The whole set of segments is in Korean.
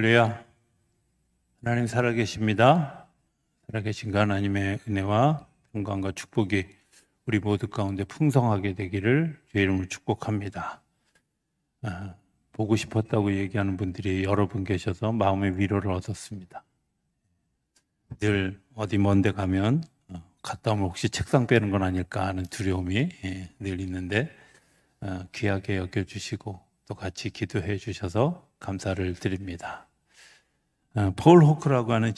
할렐루야. 하나님 살아계십니다. 살아계신 그 하나님의 은혜와 평강과 축복이 우리 모두 가운데 풍성하게 되기를 주의 이름으로 축복합니다. 보고 싶었다고 얘기하는 분들이 여러 분 계셔서 마음의 위로를 얻었습니다. 늘 어디 먼데 가면 갔다 오면 혹시 책상 빼는 건 아닐까 하는 두려움이 늘 있는데 귀하게 여겨주시고 또 같이 기도해 주셔서 감사를 드립니다. 폴 호크라고 하는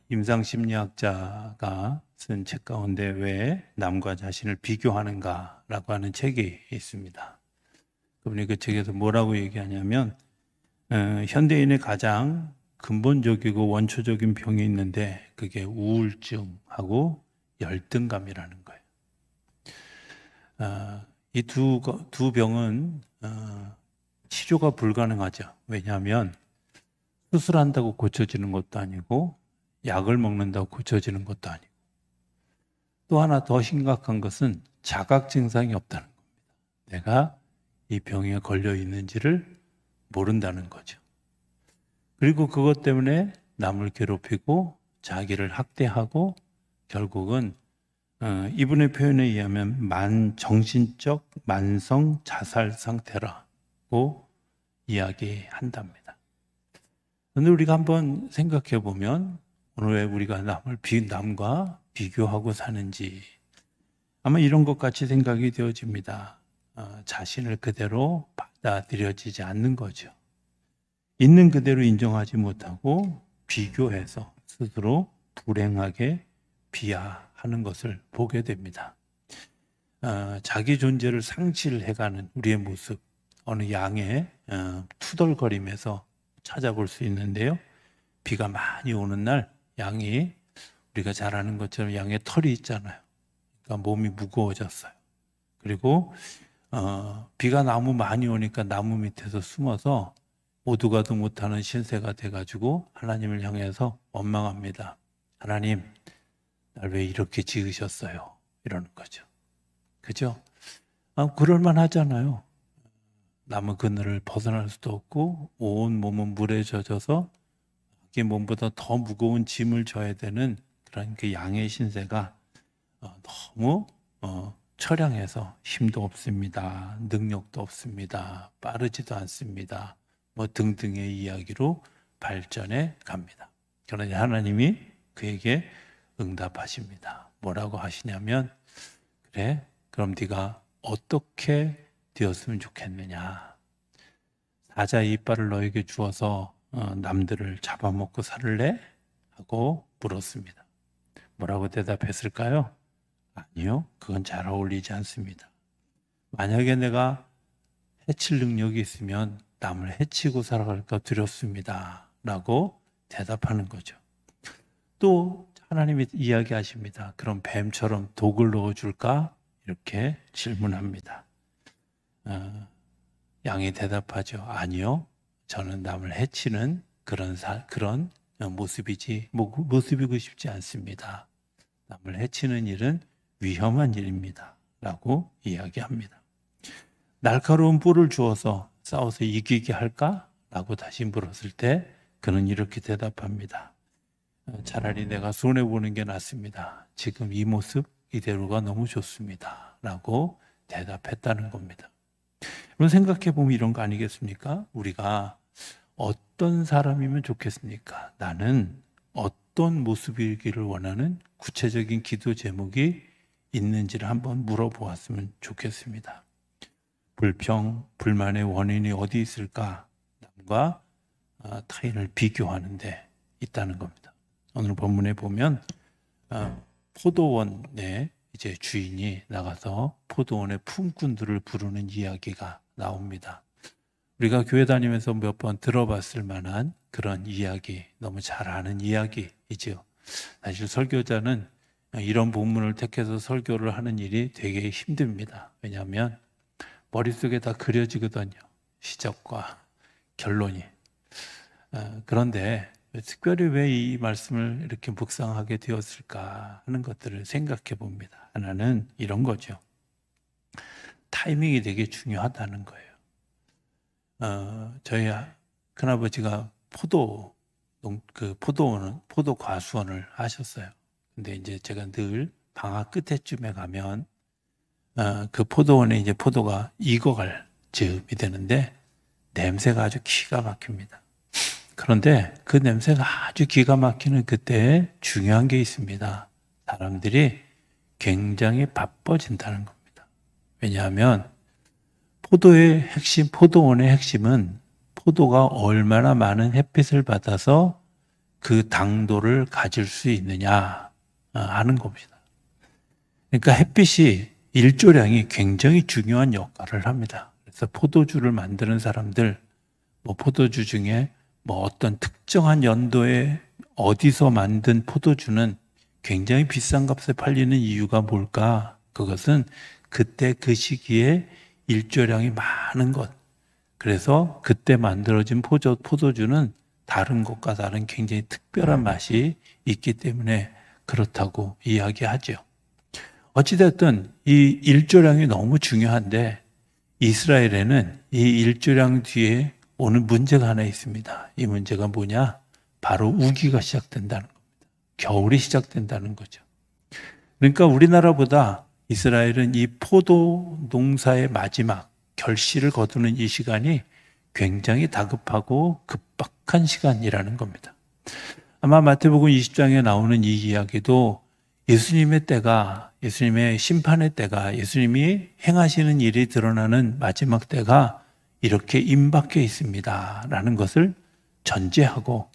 임상심리학자가 쓴 책 가운데 왜 남과 자신을 비교하는가라고 하는 책이 있습니다. 그분이 그 책에서 뭐라고 얘기하냐면 현대인의 가장 근본적이고 원초적인 병이 있는데 그게 우울증하고 열등감이라는 거예요. 이 두 병은 치료가 불가능하죠. 왜냐하면 수술한다고 고쳐지는 것도 아니고 약을 먹는다고 고쳐지는 것도 아니고 또 하나 더 심각한 것은 자각 증상이 없다는 겁니다. 내가 이 병에 걸려 있는지를 모른다는 거죠. 그리고 그것 때문에 남을 괴롭히고 자기를 학대하고 결국은 이분의 표현에 의하면 정신적 만성 자살 상태라고 이야기한답니다. 그런데 우리가 한번 생각해 보면 오늘 왜 우리가 남과 비교하고 사는지 아마 이런 것 같이 생각이 되어집니다. 자신을 그대로 받아들여지지 않는 거죠. 있는 그대로 인정하지 못하고 비교해서 스스로 불행하게 비하하는 것을 보게 됩니다. 자기 존재를 상실해가는 우리의 모습, 어느 양의 투덜거림에서 찾아볼 수 있는데요. 비가 많이 오는 날 양이 우리가 잘 아는 것처럼 양의 털이 있잖아요. 그러니까 몸이 무거워졌어요. 그리고 비가 너무 많이 오니까 나무 밑에서 숨어서 오도 가도 못하는 신세가 돼가지고 하나님을 향해서 원망합니다. 하나님, 날 왜 이렇게 지으셨어요? 이러는 거죠. 그죠? 그럴만 하잖아요. 나무 그늘을 벗어날 수도 없고 온 몸은 물에 젖어서 자기 몸보다 더 무거운 짐을 져야 되는 그런 그 양의 신세가 너무 처량해서 힘도 없습니다. 능력도 없습니다. 빠르지도 않습니다. 뭐 등등의 이야기로 발전해 갑니다. 그러나 하나님이 그에게 응답하십니다. 뭐라고 하시냐면 그래, 그럼 네가 어떻게 되었으면 좋겠느냐. 사자의 이빨을 너에게 주어서 남들을 잡아먹고 살래? 하고 물었습니다. 뭐라고 대답했을까요? 아니요, 그건 잘 어울리지 않습니다. 만약에 내가 해칠 능력이 있으면 남을 해치고 살아갈까 두렵습니다. 라고 대답하는 거죠. 또 하나님이 이야기하십니다. 그럼 뱀처럼 독을 넣어줄까? 이렇게 질문합니다. 양이 대답하죠. 아니요, 저는 남을 해치는 그런 모습이고 싶지 않습니다. 남을 해치는 일은 위험한 일입니다. 라고 이야기합니다. 날카로운 뿔을 주어서 싸워서 이기게 할까? 라고 다시 물었을 때 그는 이렇게 대답합니다. 차라리 내가 손해보는 게 낫습니다. 지금 이 모습 이대로가 너무 좋습니다. 라고 대답했다는 겁니다. 여러분 생각해 보면 이런 거 아니겠습니까? 우리가 어떤 사람이면 좋겠습니까? 나는 어떤 모습이기를 원하는 구체적인 기도 제목이 있는지를 한번 물어보았으면 좋겠습니다. 불평, 불만의 원인이 어디 있을까? 남과 타인을 비교하는데 있다는 겁니다. 오늘 본문에 보면 포도원의 이제 주인이 나가서 포도원의 품꾼들을 부르는 이야기가 나옵니다. 우리가 교회 다니면서 몇 번 들어봤을 만한 그런 이야기, 너무 잘 아는 이야기이죠. 사실 설교자는 이런 본문을 택해서 설교를 하는 일이 되게 힘듭니다. 왜냐하면 머릿속에 다 그려지거든요. 시작과 결론이. 그런데 특별히 왜 이 말씀을 이렇게 묵상하게 되었을까 하는 것들을 생각해 봅니다. 하나는 이런 거죠. 타이밍이 되게 중요하다는 거예요. 저희 큰아버지가 포도 과수원을 하셨어요. 근데 이제 제가 늘 방학 끝에쯤에 가면 그 포도원에 이제 포도가 익어갈 즈음이 되는데 냄새가 아주 기가 막힙니다. 그런데 그 냄새가 아주 기가 막히는 그때에 중요한 게 있습니다. 사람들이 굉장히 바빠진다는 겁니다. 왜냐하면 포도원의 핵심은 포도가 얼마나 많은 햇빛을 받아서 그 당도를 가질 수 있느냐 하는 겁니다. 그러니까 햇빛이 일조량이 굉장히 중요한 역할을 합니다. 그래서 포도주를 만드는 사람들, 포도주 중에 어떤 특정한 연도에 어디서 만든 포도주는 굉장히 비싼 값에 팔리는 이유가 뭘까? 그것은 그때 그 시기에 일조량이 많은 것. 그래서 그때 만들어진 포도주는 다른 것과 다른 굉장히 특별한 맛이 있기 때문에 그렇다고 이야기하죠. 어찌됐든 이 일조량이 너무 중요한데 이스라엘에는 이 일조량 뒤에 오는 문제가 하나 있습니다. 이 문제가 뭐냐? 바로 우기가 시작된다는 겁니다. 겨울이 시작된다는 거죠. 그러니까 우리나라보다 이스라엘은 이 포도 농사의 마지막 결실을 거두는 이 시간이 굉장히 다급하고 급박한 시간이라는 겁니다. 아마 마태복음 20장에 나오는 이 이야기도 예수님의 심판의 때가, 예수님이 행하시는 일이 드러나는 마지막 때가 이렇게 임박해 있습니다 라는 것을 전제하고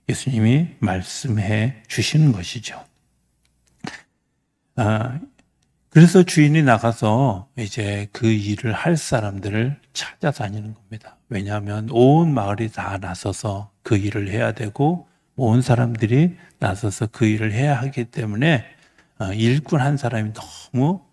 예수님이 말씀해 주시는 것이죠. 그래서 주인이 나가서 이제 그 일을 할 사람들을 찾아다니는 겁니다. 왜냐하면 온 마을이 다 나서서 그 일을 해야 되고 온 사람들이 나서서 그 일을 해야 하기 때문에 일꾼 한 사람이 너무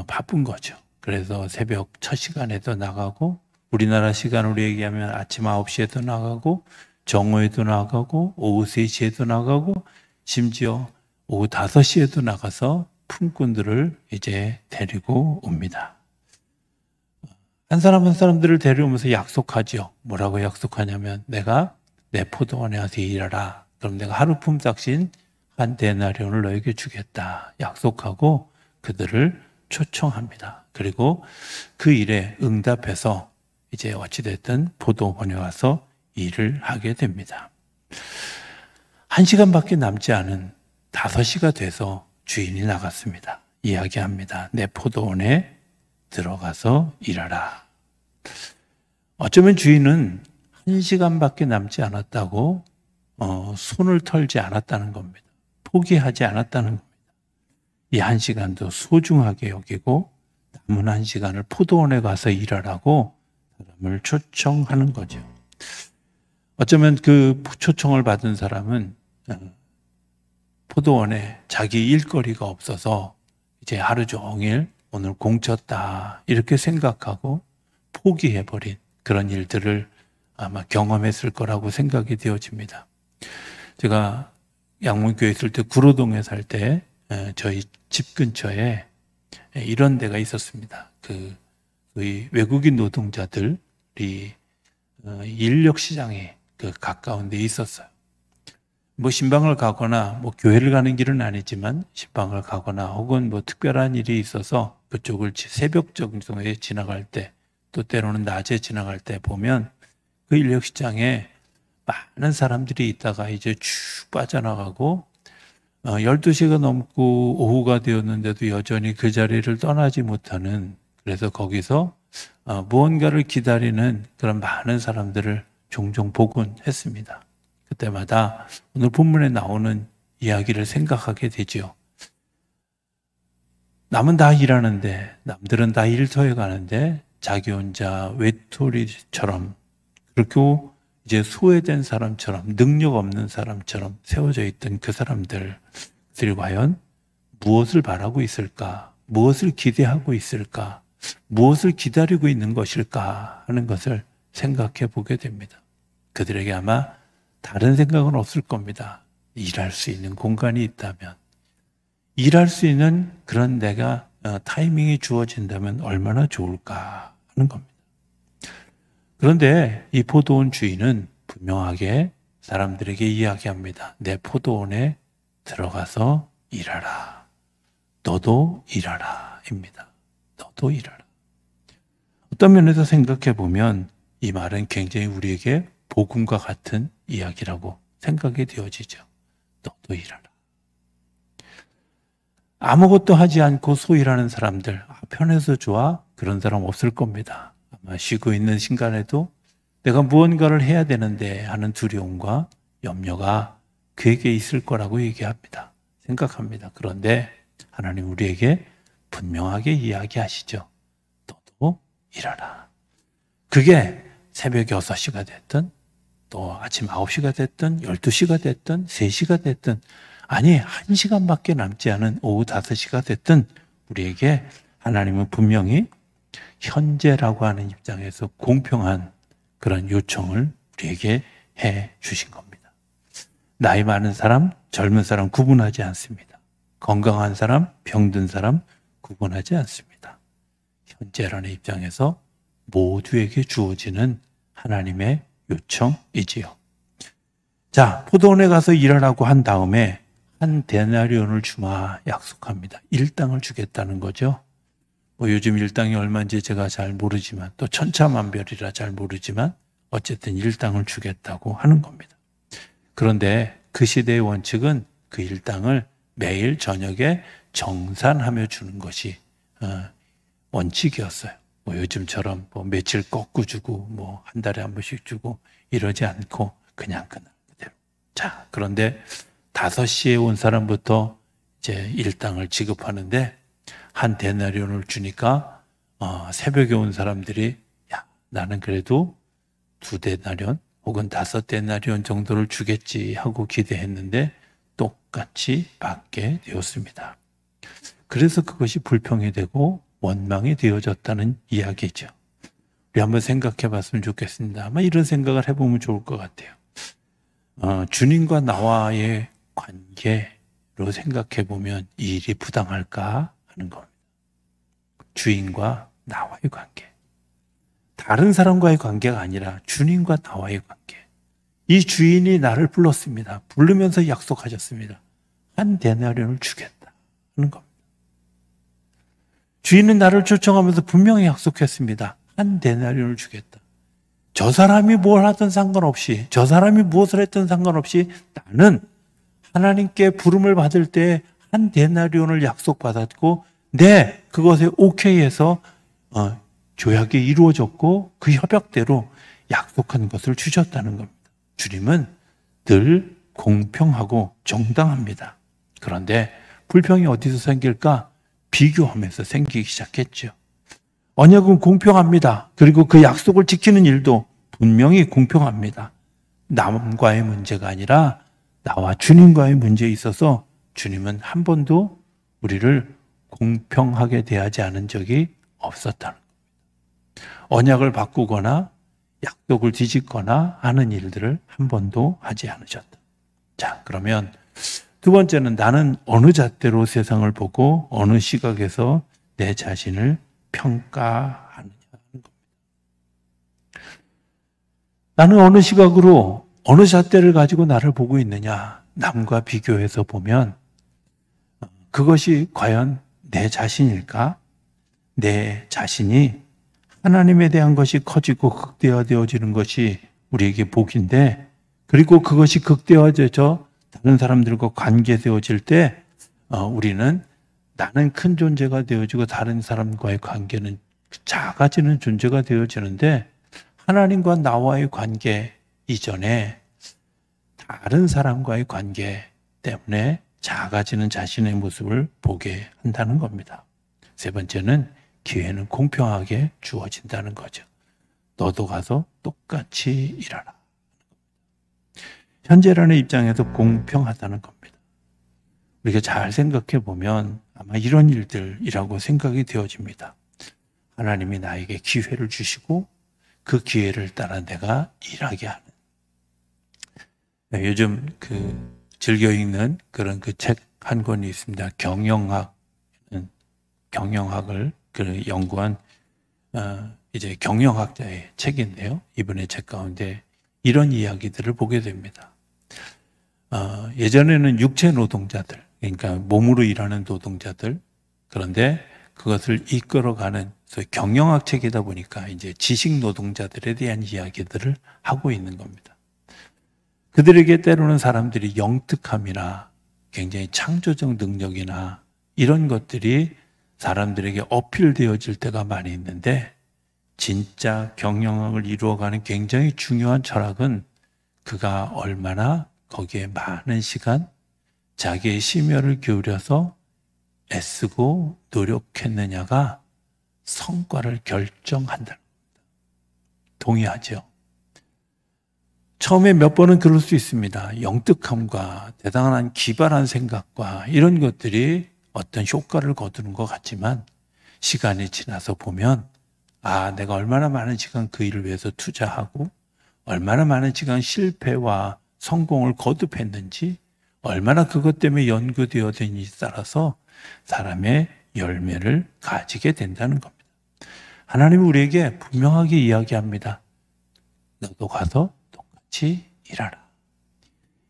바쁜 거죠. 그래서 새벽 첫 시간에도 나가고 우리나라 시간으로 얘기하면 아침 9시에도 나가고 정오에도 나가고 오후 3시에도 나가고 심지어 오후 5시에도 나가서 품꾼들을 이제 데리고 옵니다. 한 사람 한 사람들을 데려오면서 약속하죠. 뭐라고 약속하냐면 내가 내 포도원에 와서 일하라. 그럼 내가 하루 품삯인 한 데나리온을 너에게 주겠다. 약속하고 그들을 초청합니다. 그리고 그 일에 응답해서 이제 어찌됐든 포도원에 와서 일을 하게 됩니다. 1시간밖에 남지 않은 5시가 돼서 주인이 나갔습니다. 이야기합니다. 내 포도원에 들어가서 일하라. 어쩌면 주인은 1시간밖에 남지 않았다고 손을 털지 않았다는 겁니다. 포기하지 않았다는 겁니다. 이 1시간도 소중하게 여기고 남은 1시간을 포도원에 가서 일하라고 사람을 초청하는 거죠. 어쩌면 그 초청을 받은 사람은 포도원에 자기 일거리가 없어서 이제 하루 종일 오늘 공쳤다 이렇게 생각하고 포기해버린 그런 일들을 아마 경험했을 거라고 생각이 되어집니다. 제가 양문교에 있을 때 구로동에 살 때 저희 집 근처에 이런 데가 있었습니다. 그 외국인 노동자들이 인력시장에 가까운 데 있었어요. 신방을 가거나 교회를 가는 길은 아니지만 신방을 가거나 혹은 특별한 일이 있어서 그쪽을 새벽 정도에 지나갈 때 또 때로는 낮에 지나갈 때 보면 그 인력시장에 많은 사람들이 있다가 이제 쭉 빠져나가고 12시가 넘고 오후가 되었는데도 여전히 그 자리를 떠나지 못하는, 그래서 거기서 무언가를 기다리는 그런 많은 사람들을 종종 보곤 했습니다. 그때마다 오늘 본문에 나오는 이야기를 생각하게 되죠. 남은 다 일하는데, 남들은 다 일터에 가는데 자기 혼자 외톨이처럼, 그렇게 이제 소외된 사람처럼, 능력 없는 사람처럼 세워져 있던 그 사람들이 과연 무엇을 바라고 있을까? 무엇을 기대하고 있을까? 무엇을 기다리고 있는 것일까? 하는 것을 생각해 보게 됩니다. 그들에게 아마 다른 생각은 없을 겁니다. 일할 수 있는 공간이 있다면, 일할 수 있는 그런 내가 타이밍이 주어진다면 얼마나 좋을까 하는 겁니다. 그런데 이 포도원 주인은 분명하게 사람들에게 이야기합니다. 내 포도원에 들어가서 일하라. 너도 일하라. 입니다. 너도 일하라. 어떤 면에서 생각해 보면 이 말은 굉장히 우리에게 복음과 같은 이야기라고 생각이 되어지죠. 너도 일하라. 아무것도 하지 않고 소일하는 사람들, 편해서 좋아? 그런 사람 없을 겁니다. 아마 쉬고 있는 시간에도 내가 무언가를 해야 되는데 하는 두려움과 염려가 그에게 있을 거라고 얘기합니다. 생각합니다. 그런데 하나님 우리에게 분명하게 이야기하시죠. 너도 일하라. 그게 새벽 6시가 됐든 또 아침 9시가 됐든 12시가 됐든 3시가 됐든 아니 1시간밖에 남지 않은 오후 5시가 됐든 우리에게 하나님은 분명히 현재라고 하는 입장에서 공평한 그런 요청을 우리에게 해 주신 겁니다. 나이 많은 사람, 젊은 사람 구분하지 않습니다. 건강한 사람, 병든 사람 구분하지 않습니다. 현재라는 입장에서 모두에게 주어지는 하나님의 요청이지요. 자, 포도원에 가서 일하라고 한 다음에 한 데나리온을 주마 약속합니다. 일당을 주겠다는 거죠. 요즘 일당이 얼마인지 제가 잘 모르지만 또 천차만별이라 잘 모르지만 어쨌든 일당을 주겠다고 하는 겁니다. 그런데 그 시대의 원칙은 그 일당을 매일 저녁에 정산하며 주는 것이 원칙이었어요. 요즘처럼 며칠 꺾고 주고 한 달에 한 번씩 주고 이러지 않고 그냥 그날 그대로. 자, 그런데 5시에 온 사람부터 이제 일당을 지급하는데 한 데나리온을 주니까 새벽에 온 사람들이 야, 나는 그래도 2데나리온 혹은 5데나리온 정도를 주겠지 하고 기대했는데 똑같이 받게 되었습니다. 그래서 그것이 불평이 되고 원망이 되어졌다는 이야기죠. 우리 한번 생각해 봤으면 좋겠습니다. 아마 이런 생각을 해보면 좋을 것 같아요. 주님과 나와의 관계로 생각해 보면 이 일이 부당할까 하는 겁니다. 주인과 나와의 관계. 다른 사람과의 관계가 아니라 주님과 나와의 관계. 이 주인이 나를 불렀습니다. 부르면서 약속하셨습니다. 한 데나리온을 주겠다 하는 겁니다. 주인은 나를 초청하면서 분명히 약속했습니다. 한 데나리온을 주겠다. 저 사람이 뭘 하든 상관없이, 저 사람이 무엇을 했든 상관없이 나는 하나님께 부름을 받을 때 한 데나리온을 약속받았고 그것에 오케이해서 조약이 이루어졌고 그 협약대로 약속한 것을 주셨다는 겁니다. 주님은 늘 공평하고 정당합니다. 그런데 불평이 어디서 생길까? 비교하면서 생기기 시작했죠. 언약은 공평합니다. 그리고 그 약속을 지키는 일도 분명히 공평합니다. 남과의 문제가 아니라 나와 주님과의 문제에 있어서 주님은 한 번도 우리를 공평하게 대하지 않은 적이 없었다는 겁니다. 언약을 바꾸거나 약속을 뒤집거나 하는 일들을 한 번도 하지 않으셨다. 자, 그러면 두 번째는 나는 어느 잣대로 세상을 보고 어느 시각에서 내 자신을 평가하느냐 하는 겁니다. 나는 어느 시각으로 어느 잣대를 가지고 나를 보고 있느냐. 남과 비교해서 보면 그것이 과연 내 자신일까? 내 자신이 하나님에 대한 것이 커지고 극대화되어지는 것이 우리에게 복인데, 그리고 그것이 극대화되어져 다른 사람들과 관계되어질 때 우리는 나는 큰 존재가 되어지고 다른 사람과의 관계는 작아지는 존재가 되어지는데, 하나님과 나와의 관계 이전에 다른 사람과의 관계 때문에 작아지는 자신의 모습을 보게 한다는 겁니다. 세 번째는 기회는 공평하게 주어진다는 거죠. 너도 가서 똑같이 일하라. 현재라는 입장에서 공평하다는 겁니다. 우리가 잘 생각해 보면 아마 이런 일들이라고 생각이 되어집니다. 하나님이 나에게 기회를 주시고 그 기회를 따라 내가 일하게 하는. 요즘 즐겨 읽는 그런 책 한 권이 있습니다. 경영학을 연구한 경영학자의 책인데요. 이번에 책 가운데 이런 이야기들을 보게 됩니다. 예전에는 육체 노동자들, 그러니까 몸으로 일하는 노동자들, 그런데 그것을 이끌어가는 경영학 책이다 보니까 이제 지식 노동자들에 대한 이야기들을 하고 있는 겁니다. 그들에게 때로는 사람들이 영특함이나 굉장히 창조적 능력이나 이런 것들이 사람들에게 어필되어질 때가 많이 있는데, 진짜 경영학을 이루어가는 굉장히 중요한 철학은 그가 얼마나 거기에 많은 시간, 자기의 심혈을 기울여서 애쓰고 노력했느냐가 성과를 결정한다. 동의하죠? 처음에 몇 번은 그럴 수 있습니다. 영특함과 대단한 기발한 생각과 이런 것들이 어떤 효과를 거두는 것 같지만, 시간이 지나서 보면 내가 얼마나 많은 시간 그 일을 위해서 투자하고 얼마나 많은 시간 실패와 성공을 거듭했는지, 얼마나 그것 때문에 연구되어진지 따라서 사람의 열매를 가지게 된다는 겁니다. 하나님은 우리에게 분명하게 이야기합니다. 너도 가서 똑같이 일하라.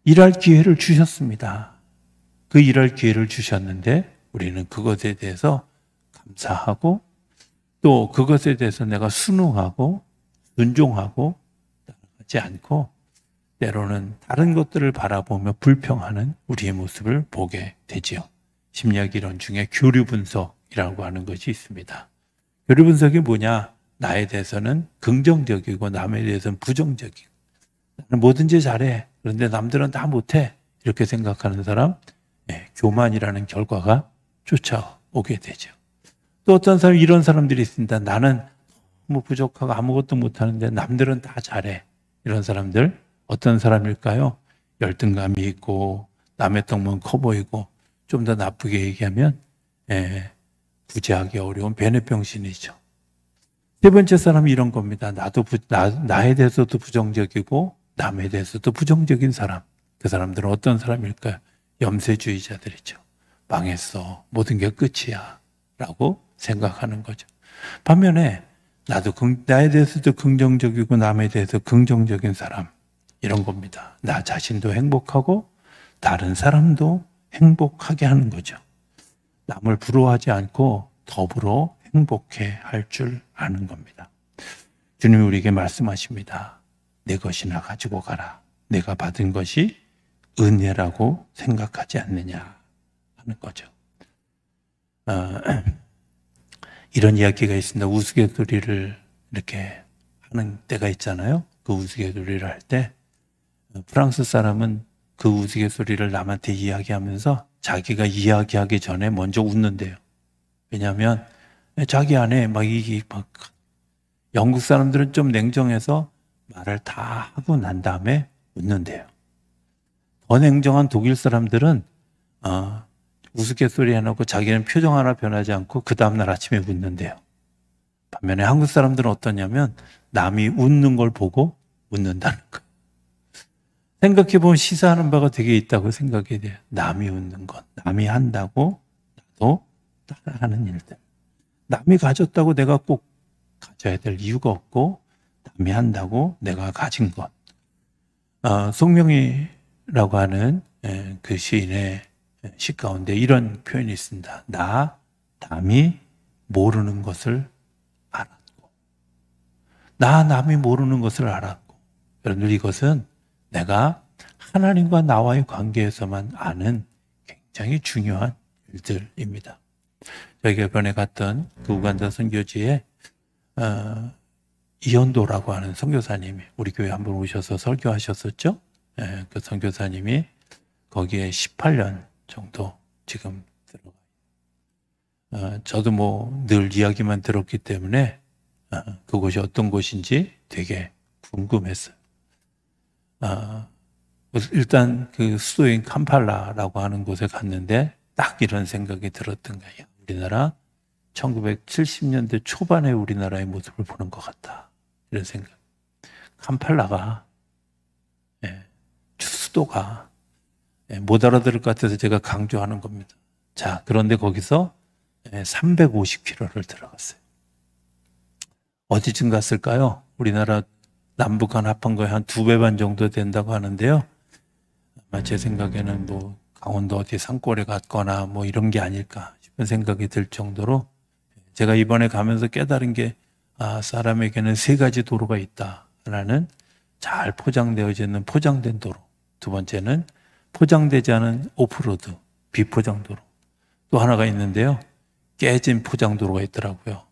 일할 기회를 주셨습니다. 그 일할 기회를 주셨는데 우리는 그것에 대해서 감사하고, 또 그것에 대해서 내가 순응하고 순종하고 따라가지 않고, 때로는 다른 것들을 바라보며 불평하는 우리의 모습을 보게 되지요. 심리학 이론 중에 교류 분석이라고 하는 것이 있습니다. 교류 분석이 뭐냐? 나에 대해서는 긍정적이고 남에 대해서는 부정적이고, 나는 뭐든지 잘해, 그런데 남들은 다 못해, 이렇게 생각하는 사람, 교만이라는 결과가 쫓아오게 되죠. 또 어떤 사람, 이런 사람들이 있습니다. 나는 너무 부족하고 아무것도 못하는데 남들은 다 잘해. 이런 사람들 어떤 사람일까요? 열등감이 있고 남의 떡만 커 보이고, 좀 더 나쁘게 얘기하면 구제하기 어려운 베네병신이죠. 세 번째 사람이 이런 겁니다. 나에 대해서도 부정적이고 남에 대해서도 부정적인 사람. 그 사람들은 어떤 사람일까요? 염세주의자들이죠. 망했어, 모든 게 끝이야 라고 생각하는 거죠. 반면에 나에 대해서도 긍정적이고 남에 대해서 긍정적인 사람, 이런 겁니다. 나 자신도 행복하고 다른 사람도 행복하게 하는 거죠. 남을 부러워하지 않고 더불어 행복해 할 줄 아는 겁니다. 주님이 우리에게 말씀하십니다. 내 것이나 가지고 가라. 내가 받은 것이 은혜라고 생각하지 않느냐 하는 거죠. 이런 이야기가 있습니다. 우스갯소리를 이렇게 하는 때가 있잖아요. 그 우스갯소리를 할 때 프랑스 사람은 그 우스갯소리를 남한테 이야기하면서 자기가 이야기하기 전에 먼저 웃는데요. 왜냐하면 자기 안에 영국 사람들은 좀 냉정해서 말을 다 하고 난 다음에 웃는데요. 더 냉정한 독일 사람들은 우스갯소리 해놓고 자기는 표정 하나 변하지 않고 그 다음날 아침에 웃는데요. 반면에 한국 사람들은 어떠냐면 남이 웃는 걸 보고 웃는다는 거예요. 생각해보면 시사하는 바가 되게 있다고 생각해야 돼요. 남이 웃는 것, 남이 한다고 나도 따라하는 일들. 남이 가졌다고 내가 꼭 가져야 될 이유가 없고, 남이 한다고 내가 가진 것. 송명희라고 하는 그 시인의 시 가운데 이런 표현이 있습니다. 남이 모르는 것을 알았고. 남이 모르는 것을 알았고. 여러분들, 이것은 내가 하나님과 나와의 관계에서만 아는 굉장히 중요한 일들입니다. 저희가 이번에 갔던 그 우간다 선교지에 이현도라고 하는 선교사님이 우리 교회 한번 오셔서 설교하셨었죠. 그 선교사님이 거기에 18년 정도 지금 들어가요. 저도 늘 이야기만 들었기 때문에 그곳이 어떤 곳인지 되게 궁금했어요. 일단 그 수도인 캄팔라라고 하는 곳에 갔는데 딱 이런 생각이 들었던 거예요. 우리나라 1970년대 초반에 우리나라의 모습을 보는 것 같다. 이런 생각. 캄팔라가 수도가 못 알아들을 것 같아서 제가 강조하는 겁니다. 자, 그런데 거기서 350km를 들어갔어요. 어디쯤 갔을까요? 우리나라 남북한 합한 거에 한 2배 반 정도 된다고 하는데요. 아마 제 생각에는 뭐 강원도 어디 산골에 갔거나 뭐 이런 게 아닐까 싶은 생각이 들 정도로 제가 이번에 가면서 깨달은 게 사람에게는 세 가지 도로가 있다. 하나는 잘 포장되어져 있는 포장된 도로. 두 번째는 포장되지 않은 오프로드, 비포장 도로. 또 하나가 있는데요. 깨진 포장 도로가 있더라고요.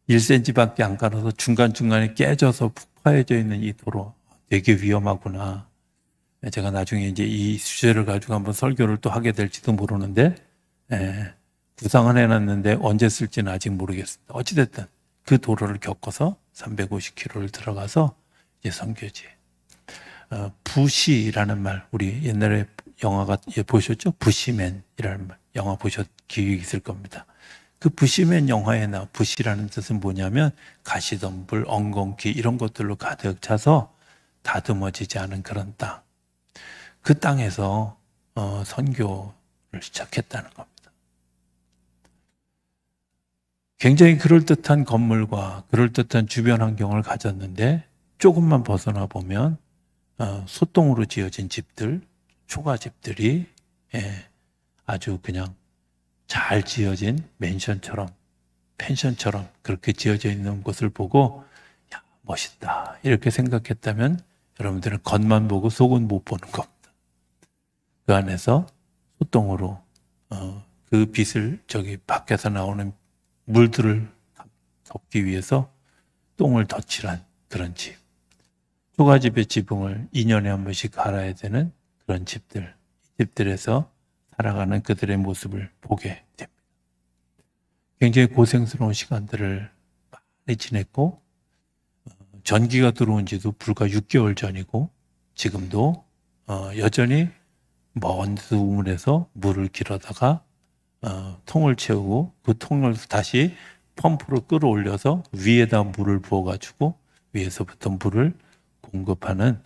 1cm밖에 안 가려서 중간중간에 깨져서 푹 파여져 있는 이 도로. 되게 위험하구나. 제가 나중에 이제 이 주제를 가지고 한번 설교를 또 하게 될지도 모르는데, 구상은 해놨는데 언제 쓸지는 아직 모르겠습니다. 어찌됐든 그 도로를 겪어서 350km를 들어가서 이제 선교지. 부시라는 말, 우리 옛날에 영화가 보셨죠? 부시맨이라는 말, 영화 보셨 기억이 있을 겁니다. 그 부시맨 영화에 나 부시라는 뜻은 뭐냐면 가시덤불, 엉겅퀴 이런 것들로 가득 차서 다듬어지지 않은 그런 땅. 그 땅에서 선교를 시작했다는 겁니다. 굉장히 그럴듯한 건물과 그럴듯한 주변 환경을 가졌는데 조금만 벗어나 보면 소똥으로 지어진 집들, 초가집들이 아주 그냥 잘 지어진 맨션처럼, 펜션처럼 그렇게 지어져 있는 것을 보고 야, 멋있다 이렇게 생각했다면 여러분들은 겉만 보고 속은 못 보는 겁니다. 그 안에서 소똥으로 그 빛을 밖에서 나오는 물들을 덮기 위해서 똥을 덧칠한 그런 집. 초가집의 지붕을 2년에 한 번씩 갈아야 되는 그런 집들. 집들에서 살아가는 그들의 모습을 보게 됩니다. 굉장히 고생스러운 시간들을 많이 지냈고 전기가 들어온 지도 불과 6개월 전이고 지금도 여전히 먼 우물에서 물을 길어다가 통을 채우고 그 통을 다시 펌프로 끌어올려서 위에다 물을 부어가지고 위에서부터 물을 공급하는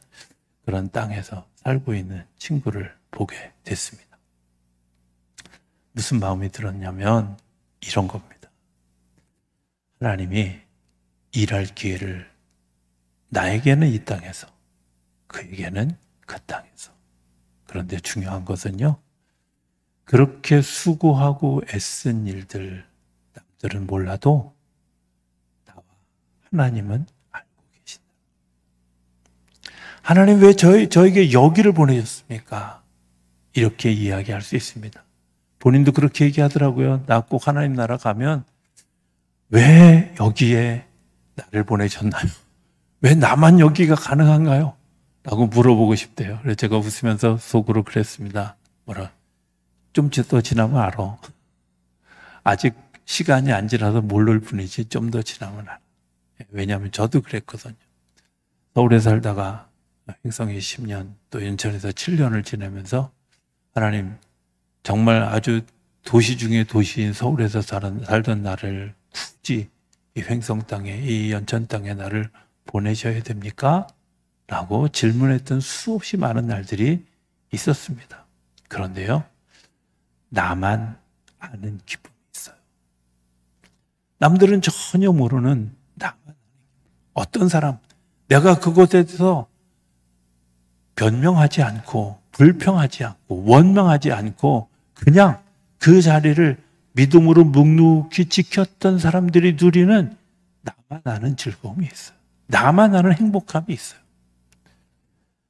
그런 땅에서 살고 있는 친구를 보게 됐습니다. 무슨 마음이 들었냐면 이런 겁니다. 하나님이 일할 기회를 나에게는 이 땅에서, 그에게는 그 땅에서. 그런데 중요한 것은요, 그렇게 수고하고 애쓴 일들 남들은 몰라도 나와 하나님은 알고 계신다. 하나님 왜 저에게 여기를 보내셨습니까? 이렇게 이야기할 수 있습니다. 본인도 그렇게 얘기하더라고요. 나 꼭 하나님 나라 가면 왜 여기에 나를 보내셨나요? 왜 나만 여기가 가능한가요? 라고 물어보고 싶대요. 그래서 제가 웃으면서 속으로 그랬습니다. 좀 더 지나면 알아. 아직 시간이 안 지나서 모를 뿐이지 좀 더 지나면 알아. 왜냐하면 저도 그랬거든요. 서울에 살다가 횡성에 10년, 또 인천에서 7년을 지내면서 하나님 정말 아주 도시 중에 도시인 서울에서 살던 나를 굳이 이 횡성 땅에, 이 연천 땅에 나를 보내셔야 됩니까? 라고 질문했던 수없이 많은 날들이 있었습니다. 그런데요, 나만 아는 기쁨이 있어요. 남들은 전혀 모르는 나만 아는 기쁨. 어떤 사람, 내가 그곳에 대해서 변명하지 않고 불평하지 않고 원망하지 않고 그냥 그 자리를 믿음으로 묵묵히 지켰던 사람들이 누리는 나만 아는 즐거움이 있어요. 나만 아는 행복함이 있어요.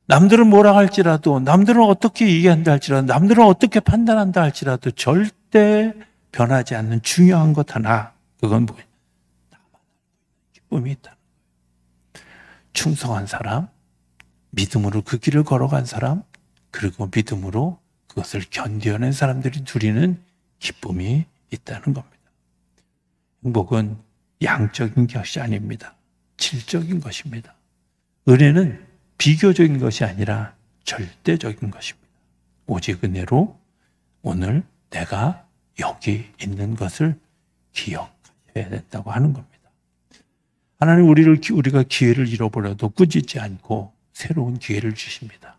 남들은 뭐라 할지라도, 남들은 어떻게 얘기한다 할지라도, 남들은 어떻게 판단한다 할지라도 절대 변하지 않는 중요한 것 하나, 그건 뭐예요? 나만 알고 있는 기쁨이 있다는 거예요. 충성한 사람, 믿음으로 그 길을 걸어간 사람, 그리고 믿음으로 그것을 견뎌낸 사람들이 누리는 기쁨이 있다는 겁니다. 행복은 양적인 것이 아닙니다. 질적인 것입니다. 은혜는 비교적인 것이 아니라 절대적인 것입니다. 오직 은혜로 오늘 내가 여기 있는 것을 기억해야 된다고 하는 겁니다. 하나님 우리가 기회를 잃어버려도 꾸짖지 않고 새로운 기회를 주십니다.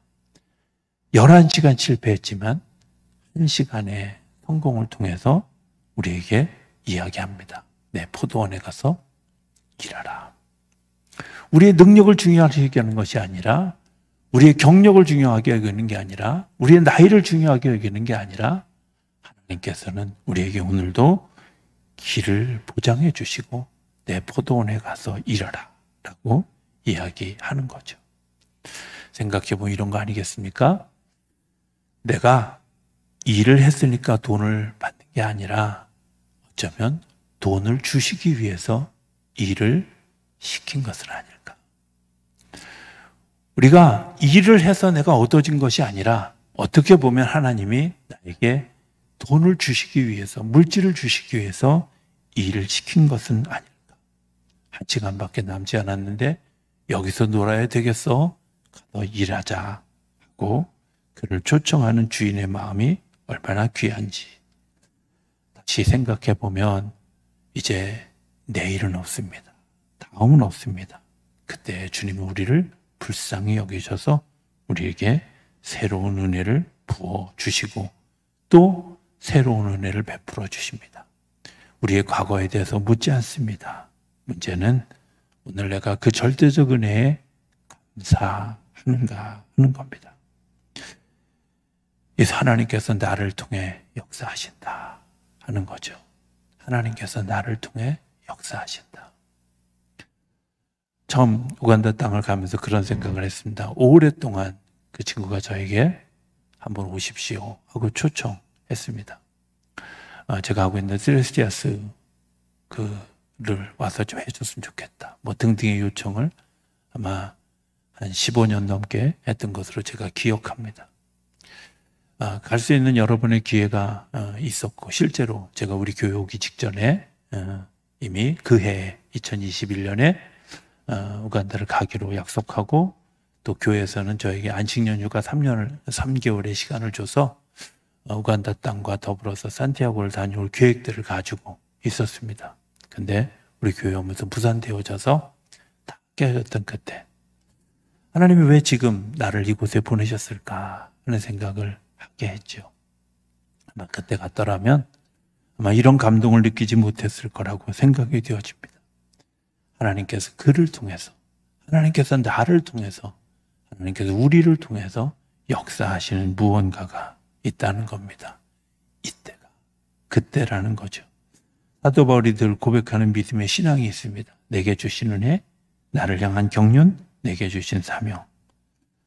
11시간 실패했지만 1시간의 성공을 통해서 우리에게 이야기합니다. 내 포도원에 가서 일하라. 우리의 능력을 중요하게 하는 것이 아니라 우리의 경력을 중요하게 여기는 게 아니라, 우리의 나이를 중요하게 여기는 게 아니라, 하나님께서는 우리에게 오늘도 길을 보장해 주시고 내 포도원에 가서 일하라 라고 이야기하는 거죠. 생각해보면 이런 거 아니겠습니까? 내가 일을 했으니까 돈을 받는 게 아니라 어쩌면 돈을 주시기 위해서 일을 시킨 것은 아닐까. 우리가 일을 해서 내가 얻어진 것이 아니라 어떻게 보면 하나님이 나에게 돈을 주시기 위해서, 물질을 주시기 위해서 일을 시킨 것은 아닐까. 1시간밖에 남지 않았는데 여기서 놀아야 되겠어? 가서 일하자 하고 그를 초청하는 주인의 마음이 얼마나 귀한지 다시 생각해 보면 이제 내일은 없습니다. 다음은 없습니다. 그때 주님은 우리를 불쌍히 여기셔서 우리에게 새로운 은혜를 부어주시고 또 새로운 은혜를 베풀어 주십니다. 우리의 과거에 대해서 묻지 않습니다. 문제는 오늘 내가 그 절대적 은혜에 감사하는가 하는 겁니다. 그래서 하나님께서 나를 통해 역사하신다 하는 거죠. 하나님께서 나를 통해 역사하신다. 처음 우간다 땅을 가면서 그런 생각을 했습니다. 오랫동안 그 친구가 저에게 한번 오십시오 하고 초청했습니다. 제가 하고 있는 셀레스티아스 그를 와서 좀 해줬으면 좋겠다. 뭐 등등의 요청을 아마 한 15년 넘게 했던 것으로 제가 기억합니다. 갈 수 있는 여러분의 기회가 있었고 실제로 제가 우리 교회 오기 직전에 이미 그해 2021년에 우간다를 가기로 약속하고 또 교회에서는 저에게 안식연휴가 3개월의 시간을 줘서 우간다 땅과 더불어서 산티아고를 다녀올 계획들을 가지고 있었습니다. 근데 우리 교회 오면서 무산되어져서 다 깨어졌던 그때 하나님이 왜 지금 나를 이곳에 보내셨을까 하는 생각을 하게 했죠. 아마 그때 같더라면 아마 이런 감동을 느끼지 못했을 거라고 생각이 되어집니다. 하나님께서 그를 통해서, 하나님께서 나를 통해서, 하나님께서 우리를 통해서 역사하시는 무언가가 있다는 겁니다. 이때가, 그때라는 거죠. 사도 바울이 늘 고백하는 믿음의 신앙이 있습니다. 내게 주신 은혜, 나를 향한 경륜, 내게 주신 사명.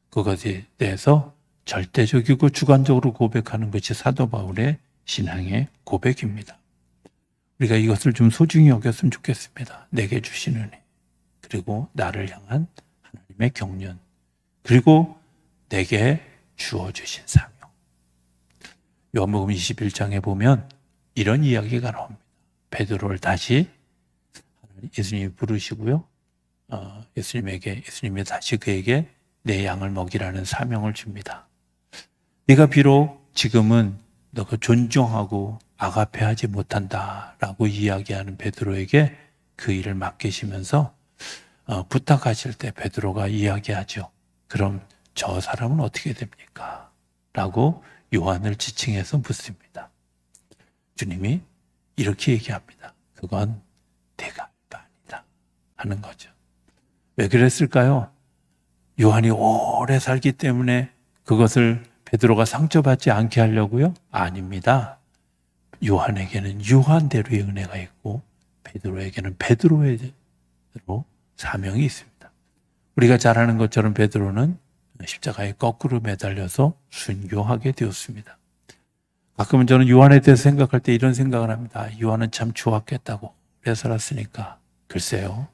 그것에 대해서 절대적이고 주관적으로 고백하는 것이 사도 바울의 신앙의 고백입니다. 우리가 이것을 좀 소중히 여겼으면 좋겠습니다. 내게 주신 은혜, 그리고 나를 향한 하나님의 경륜, 그리고 내게 주어주신 사명. 요한복음 21장에 보면 이런 이야기가 나옵니다. 베드로를 다시 예수님이 부르시고요. 예수님이 다시 그에게 내 양을 먹이라는 사명을 줍니다. 네가 비록 지금은 너가 존중하고 아가페하지 못한다라고 이야기하는 베드로에게 그 일을 맡기시면서 부탁하실 때 베드로가 이야기하죠. 그럼 저 사람은 어떻게 됩니까? 라고 요한을 지칭해서 묻습니다. 주님이 이렇게 얘기합니다. 그건 내가 할 바 아니다 하는 거죠. 왜 그랬을까요? 요한이 오래 살기 때문에 그것을 베드로가 상처받지 않게 하려고요? 아닙니다. 요한에게는 요한대로의 은혜가 있고 베드로에게는 베드로대로 사명이 있습니다. 우리가 잘 아는 것처럼 베드로는 십자가에 거꾸로 매달려서 순교하게 되었습니다. 가끔은 저는 요한에 대해서 생각할 때 이런 생각을 합니다. 요한은 참 좋았겠다고 오래 살았으니까. 글쎄요.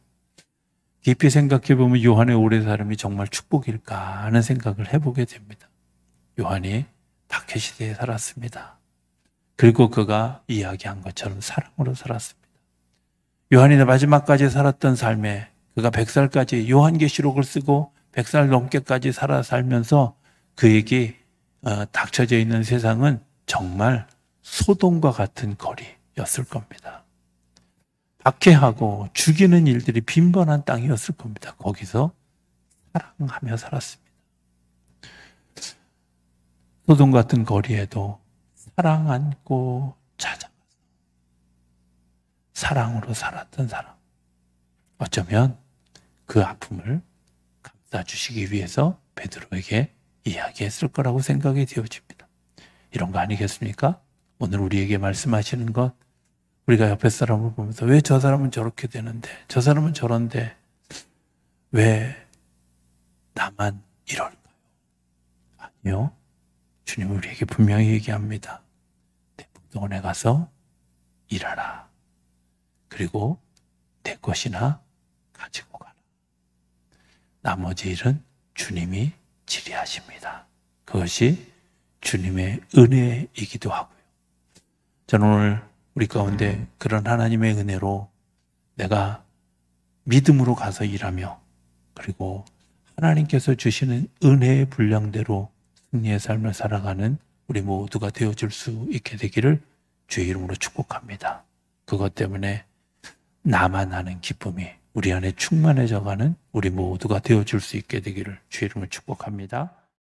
깊이 생각해 보면 요한의 오래 삶이 정말 축복일까 하는 생각을 해보게 됩니다. 요한이 박해시대에 살았습니다. 그리고 그가 이야기한 것처럼 사랑으로 살았습니다. 요한이 마지막까지 살았던 삶에 그가 100살까지 요한계시록을 쓰고 100살 넘게까지 살면서 그에게 닥쳐져 있는 세상은 정말 소돔과 같은 거리였을 겁니다. 박해하고 죽이는 일들이 빈번한 땅이었을 겁니다. 거기서 사랑하며 살았습니다. 소돔 같은 거리에도 사랑 안고 찾아가서 사랑으로 살았던 사람. 어쩌면 그 아픔을 감싸주시기 위해서 베드로에게 이야기했을 거라고 생각이 되어집니다. 이런 거 아니겠습니까? 오늘 우리에게 말씀하시는 것, 우리가 옆에 사람을 보면서 왜 저 사람은 저렇게 되는데, 저 사람은 저런데 왜 나만 이럴까요? 아니요. 주님은 우리에게 분명히 얘기합니다. 대북동원에 가서 일하라. 그리고 내 것이나 가지고 가라. 나머지 일은 주님이 지리하십니다. 그것이 주님의 은혜이기도 하고요. 저는 오늘 우리 가운데 그런 하나님의 은혜로 내가 믿음으로 가서 일하며 그리고 하나님께서 주시는 은혜의 분량대로 승리의 삶을 살아가는 우리 모두가 되어줄 수 있게 되기를 주의 이름으로 축복합니다. 그것 때문에 나만 아는 기쁨이 우리 안에 충만해져가는 우리 모두가 되어줄 수 있게 되기를 주의 이름으로 축복합니다.